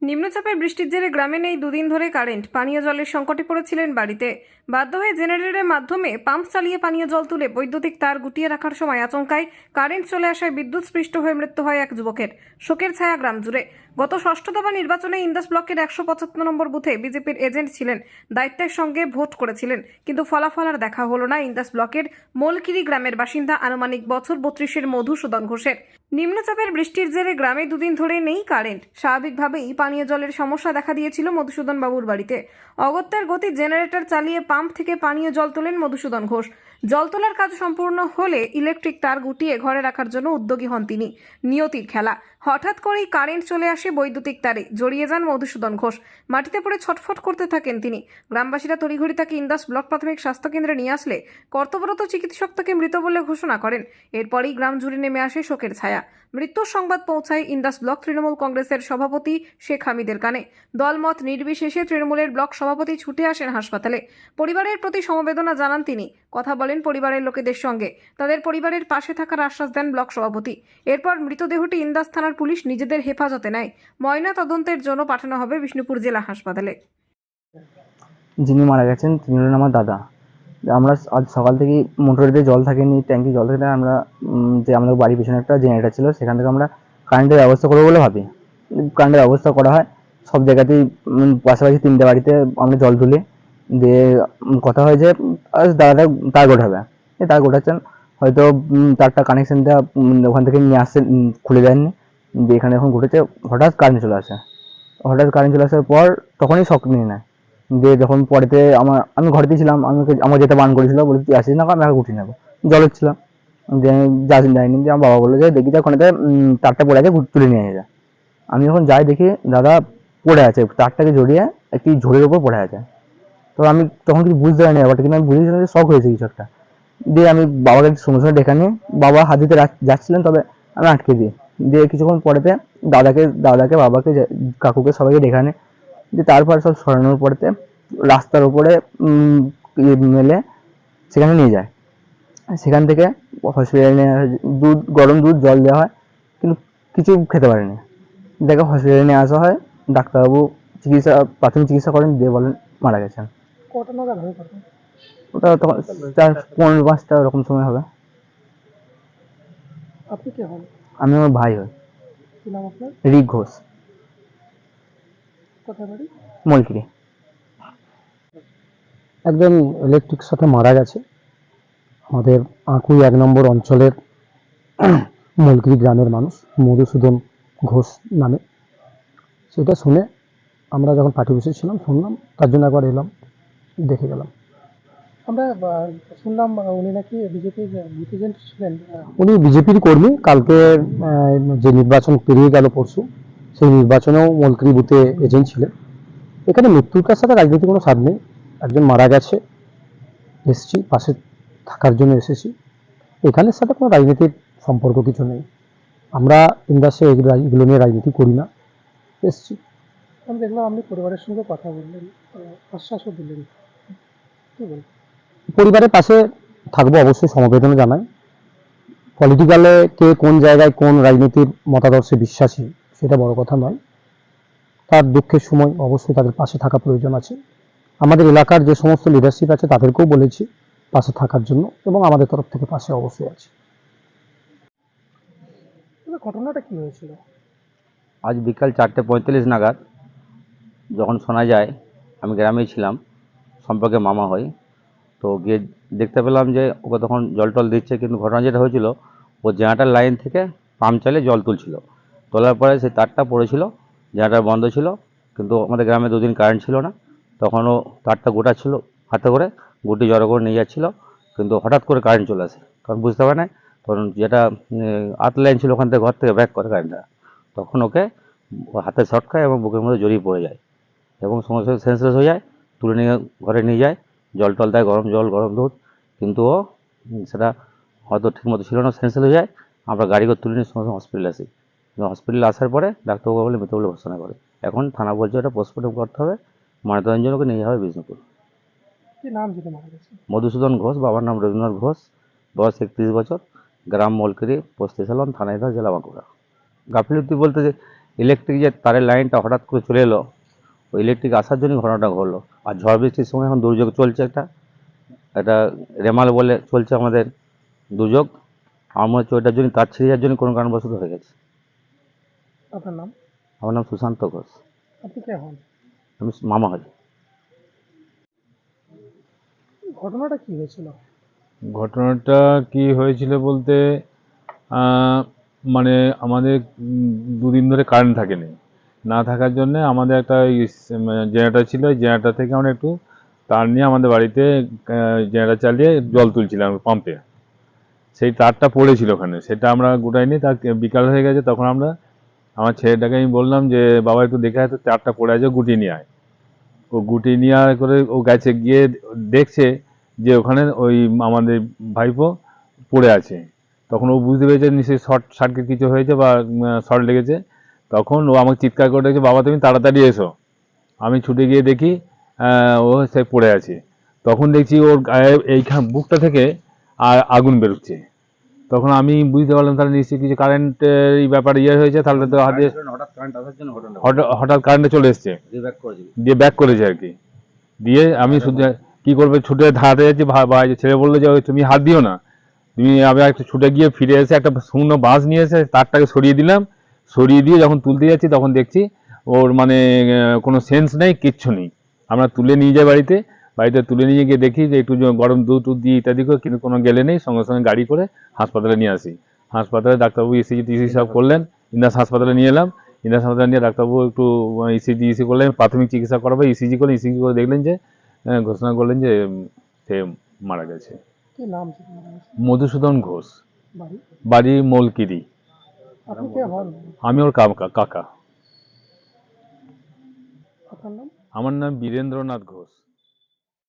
নিম্নচাপের বৃষ্টির জেরে গ্রামে নেই দুদিন ধরে কারেন্ট। পানীয় জলের সংকটে পড়েছিলেন বাড়িতে। বাধ্য হয়ে জেনারেটরের মাধ্যমে পাম্প চালিয়ে পানীয় জল তুলে বৈদ্যুতিক তার গুটিয়ে রাখার সময় আচমকায় কারেন্ট চলে আসায় বিদ্যুৎস্পৃষ্ট হয়ে মৃত্যু হয় এক যুবকের। শোকের ছায়া গ্রাম জুড়ে। গত ষষ্ঠ দফা নির্বাচনে ইন্দাস ব্লকের 175 নম্বর বুথে বিজেপির এজেন্ট ছিলেন, দায়িত্বের সঙ্গে ভোট করেছিলেন, কিন্তু ফলাফল আর দেখা হলো না ইন্দাস ব্লকের মোলকিরি গ্রামের বাসিন্দা আনুমানিক বছর 32-এর মধুসূদন ঘোষের। নিম্নচাপের বৃষ্টির জেরে গ্রামে দুদিন ধরে নেই কারেন্ট। স্বাভাবিকভাবেই পানীয় জলের সমস্যা দেখা দিয়েছিল মধুসূদন বাবুর বাড়িতে। অগত্যের গতি জেনারেটর চালিয়ে পাম্প থেকে পানীয় জল তোলেন মধুসূদন ঘোষ। জল তোলার কাজ সম্পূর্ণ হলে ইলেকট্রিক তার গুটিয়ে ঘরে রাখার জন্য উদ্যোগী হন তিনি। নিয়তির খেলা। হঠাৎ করেই কারেন্ট চলে আসে বৈদ্যুতিক তারে, জড়িয়ে যান মধুসূদন ঘোষ। মাটিতে পড়ে ছটফট করতে থাকেন তিনি। গ্রামবাসীরা তড়িঘড়ি তাকে ইন্দাস ব্লক প্রাথমিক স্বাস্থ্যকেন্দ্রে নিয়ে আসলে কর্তব্যরত চিকিৎসক তাকে মৃত বলে ঘোষণা করেন। এরপরই গ্রাম জুড়ে নেমে আসে শোকের ছায়া। মৃত্যুর সংবাদ পৌঁছায় ইন্দাস ব্লক তৃণমূল কংগ্রেসের সভাপতি শেখ হামিদের কানে। দলমত নির্বিশেষে তৃণমূলের ব্লক সভাপতি ছুটে আসেন হাসপাতালে। পরিবারের প্রতি সমবেদনা জানান তিনি। কথা বলেন পরিবারের লোকেদের সঙ্গে। তাদের পরিবারের পাশে থাকার আশ্বাস দেন ব্লক সভাপতি। এরপর মৃতদেহটি ইন্দাস থানার পুলিশ নিজেদের হেফাজতে নেয়। ময়না তদন্তের জন্য পাঠানো হবে বিষ্ণুপুর জেলা হাসপাতালে। যিনি মারা গেছেন তিনি হলেন আমার দাদা। আমরা আজ সকাল থেকে মোটরেতে জল থাকেনি, ট্যাঙ্কি জল থাকে না। আমরা যে আমাদের বাড়ির পিছনে একটা জেনারেটর ছিল, সেখান থেকে আমরা কারেন্টের ব্যবস্থা করবো বলে ভাবি। কারেন্টের ব্যবস্থা করা হয় সব জায়গাতেই। পাশাপাশি 3টে বাড়িতে আমরা জল তুলি। দিয়ে কথা হয় যে দাদা তার গোটাবে, তার গোটাচ্ছেন হয়তো। তারটা কানেকশনটা ওখান থেকে নিয়ে আসছে, খুলে দেননি। দিয়ে এখানে এখন ঘটেছে, হঠাৎ কারেন্ট চলে আসে। হঠাৎ কারেন্ট চলে আসার পর তখনই শক নিয়ে নেয়। দিয়ে যখন পরেতে আমি ঘরেতেই ছিলাম, আমার যেতে বারণ করেছিল, বলে তুই আসিস না, আমি আগে উঠি নেবো, জলের ছিলাম। যে যায়নি, যে আমার বাবা বললো যে দেখি যা ওখানে তারটা পড়ে আছে, তুলে নিয়ে যা। আমি যখন যাই দেখি দাদা পড়ে আছে, তারটাকে জড়িয়ে একটি ঝোড়ের উপর পড়ে আছে। তো আমি তখন কিছু বুঝতে পারিনি ব্যাপারটা, কিন্তু আমি বুঝেছিলাম যে শক হয়েছে কিছু একটা। দিয়ে আমি বাবাকে সঙ্গে সঙ্গে ডেকে নিয়ে, বাবা হাত দিতে যাচ্ছিলেন, তবে আমি আটকে দিই। দিয়ে কিছুক্ষণ পরেতে দাদাকে বাবাকে কাকুকে সবাইকে ডেকে আনে। যে তারপর সব সরানোর পরেতে রাস্তার উপরে মেলে সেখানে নিয়ে যায়। সেখান থেকে হসপিটালে নিয়ে গরম দুধ জল দেওয়া হয়, কিন্তু কিছু খেতে পারেনি। দেখে হসপিটালে নিয়ে আসা হয়। ডাক্তারবাবু প্রাথমিক চিকিৎসা করেন, দিয়ে বলেন মারা গেছেন। কটা নাগাদ হয় কথা? ওটা তখন 4:15 ওরকম সময় হবে। আপনি কে হন? আমি আমার ভাই হই, কি নাম আপনার? ঋক ঘোষ, কোথায় বাড়ি? মলকিরি। একজন ইলেকট্রিক সাথে মারা গেছে আমাদের আঁকুই 1 নম্বর অঞ্চলের মলকিরি গ্রামের মানুষ, মধুসূদন ঘোষ নামে। সেটা শুনে আমরা যখন পার্টি অফিসে ছিলাম শুনলাম, তার জন্য একবার এলাম, দেখে গেলাম। আমরা শুনলাম উনি নাকি বিজেপির বুথ এজেন্ট ছিলেন। উনি বিজেপির কর্মী। কালকে যে নির্বাচন পেরিয়ে গেল পরশু, সেই নির্বাচনেও মলকিরি বুথে এজেন্ট ছিলেন। এখানে মৃত্যুটার সাথে রাজনীতি কোনো স্বাদ নেই। একজন মারা গেছে, এসেছি পাশে থাকার জন্য এসেছি। এখানের সাথে কোনো রাজনীতির সম্পর্ক কিছু নেই। আমরা ইন্দাসে এগুলো নিয়ে রাজনীতি করি না, এসেছি। আমি দেখলাম আপনি পরিবারের সঙ্গে কথা বললেন, আশ্বাসও দিলেন, কি বলবেন? পরিবারের পাশে থাকবো, অবশ্যই সমবেদনা জানাই। পলিটিক্যালে কে কোন জায়গায় কোন রাজনীতির মতাদর্শে বিশ্বাসী সেটা বড় কথা নয়। তার দুঃখের সময় অবশ্যই তাদের পাশে থাকা প্রয়োজন আছে। আমাদের এলাকার যে সমস্ত লিডারশিপ আছে তাদেরকেও বলেছি পাশে থাকার জন্য, এবং আমাদের তরফ থেকে পাশে অবশ্যই আছে। ঘটনাটা কি হয়েছিল? আজ বিকাল 4:45 নাগাদ যখন শোনা যায়, আমি গ্রামেই ছিলাম, সম্পর্কে মামা হই। তো গিয়ে দেখতে পেলাম যে ওকে তখন জল টল দিচ্ছে, কিন্তু ঘটনা যেটা হয়েছিল, ও জেনারেটার লাইন থেকে পাম্প চালিয়ে জল তুলছিল। তোলার পরে সেই তারটা পড়েছিল, জেনারেটার বন্ধ ছিল, কিন্তু আমাদের গ্রামে দুদিন কারেন্ট ছিল না। তখনও তারটা গোটা ছিল, হাতে করে গুটি জড়ো করে নিয়ে যাচ্ছিল, কিন্তু হঠাৎ করে কারেন্ট চলে আসে। তখন বুঝতে পারে না, তখন যেটা আর্থ লাইন ছিল ওখান থেকে ঘর থেকে ব্যাক করে কারেন্টটা, তখন ওকে হাতে শর্ট খায় এবং বুকের মধ্যে জড়িয়ে পড়ে যায় এবং সঙ্গে সঙ্গে সেন্সলেস হয়ে যায়। তুলে নিয়ে ঘরে নিয়ে যায়, জল টল দেয়, গরম জল গরম দুধ, কিন্তু ও সেটা হয়তো ঠিকমতো ছিল না, সেন্সলেস হয়ে যায়। আমরা গাড়ি করে তুলে নিয়ে সঙ্গে সঙ্গে হসপিটালে আসি। হসপিটালে আসার পরে ডাক্তারবাবু বলে মৃত বলে ঘোষণা করে। এখন থানা বলছে ওটা পোস্টমর্টম করতে হবে, ময়নাতদন্তের জন্য ওকে নিয়ে যাওয়া হবে বিষ্ণুপুর। কি নাম যদি মারা গেছে? মধুসূদন ঘোষ, বাবার নাম রবীন্দ্রনাথ ঘোষ, বয়স 31 বছর, গ্রাম মলকিরি, পোস্ট এসালন, থানা ইঁদাস, জেলা বাঁকুড়া। গাফিলতি বলতে যে ইলেকট্রিক যে তারের লাইনটা হঠাৎ করে চলে এলো, ওই ইলেকট্রিক আসার জন্যই ঘটনাটা ঘটলো। আর ঝড় বৃষ্টির সময় এখন দুর্যোগ চলছে, একটা রেমাল বলে চলছে আমাদের দুর্যোগ। আমার মনে হচ্ছে ওইটার জন্য তার ছিঁড়ে যাওয়ার জন্য কোনো কারণবশত হয়ে গেছে। আপনার নাম? আমার নাম সুশান্ত ঘোষ, আপনি কে হন? আমি মামা হই। ঘটনাটা কি হয়েছিল? ঘটনাটা কি হয়েছিল বলতে আহ, মানে আমাদের দুদিন ধরে কারেন্ট থাকেনি। না থাকার জন্য আমাদের একটা জেনারেটর ছিল, ওই জেনারেটর থেকে আমরা একটু তার নিয়ে আমাদের বাড়িতে জেনারেটর চালিয়ে জল তুলছিলাম পাম্পে। সেই তারটা পড়েছিল ওখানে, সেটা আমরা গোটাইনি। তার বিকাল হয়ে গেছে, তখন আমরা আমার ছেলেটাকে আমি বললাম যে বাবা একটু দেখে আয় তো, তারটা পড়ে আছে, গুটিয়ে নিয়ে আয়। ও গুটিয়ে নিয়ে আয় করে ও গেছে, গিয়ে দেখছে যে ওখানে ওই আমাদের ভাইপো পড়ে আছে। তখন ও বুঝতে পেরেছে নিশ্চয়ই শর্ট সার্কিট কিছু হয়েছে বা শর্ট লেগেছে। তখন ও আমাকে চিৎকার করে ডেকেছে, বাবা তুমি তাড়াতাড়ি এসো। আমি ছুটে গিয়ে দেখি ও সে পড়ে আছে। তখন দেখছি ওর গায়ে এইখান বুকটা থেকে আগুন বেরোচ্ছে। তখন আমি বুঝতে পারলাম তাহলে নিশ্চয়ই কিছু কারেন্টের এই ব্যাপারে হয়েছে, তাহলে তো হাতে হঠাৎ কারেন্ট আসার জন্য ঘটনাটা হঠাৎ কারেন্টে চলে এসছে, রিব্যাক করেছিল। দিয়ে ব্যাক করেছে আর কি। দিয়ে আমি শুধু কি করবে ছুটে ধাতে যাচ্ছি, ভাই ছেলে বললো যে ওই তুমি হাত দিও না, তুমি আবার একটু ছুটে গিয়ে ফিরে এসে একটা শূন্য বাঁশ নিয়ে এসে তারটাকে সরিয়ে দিলাম। সরিয়ে দিয়ে যখন তুলতে যাচ্ছি তখন দেখছি ওর মানে কোনো সেন্স নেই, কিচ্ছু নেই। আমরা তুলে নিয়ে যাই বাড়িতে, বাড়িতে তুলে নিয়ে গিয়ে দেখি যে একটু গরম দুধ টুধ দিয়ে ইত্যাদি করে, কিন্তু কোনো গেলে নেই। সঙ্গে সঙ্গে গাড়ি করে হাসপাতালে নিয়ে আসি। হাসপাতালে ডাক্তারবাবু ইসিজি টিসি সব করলেন। ইন্দাস হাসপাতালে নিয়ে এলাম। ইন্দাস হাসপাতালে নিয়ে ডাক্তারবাবু একটু ইসি করলেন, প্রাথমিক চিকিৎসা করাবে। ইসিজি করে দেখলেন যে ঘোষণা করলেন যে সে মারা গেছে। কি নাম? মধুসূদন ঘোষ, বাড়ি? বাড়ি মলকিরি। আপনি কে হন? আমি ওর কাকা। আপনার নাম? আমার নাম বীরেন্দ্রনাথ ঘোষ।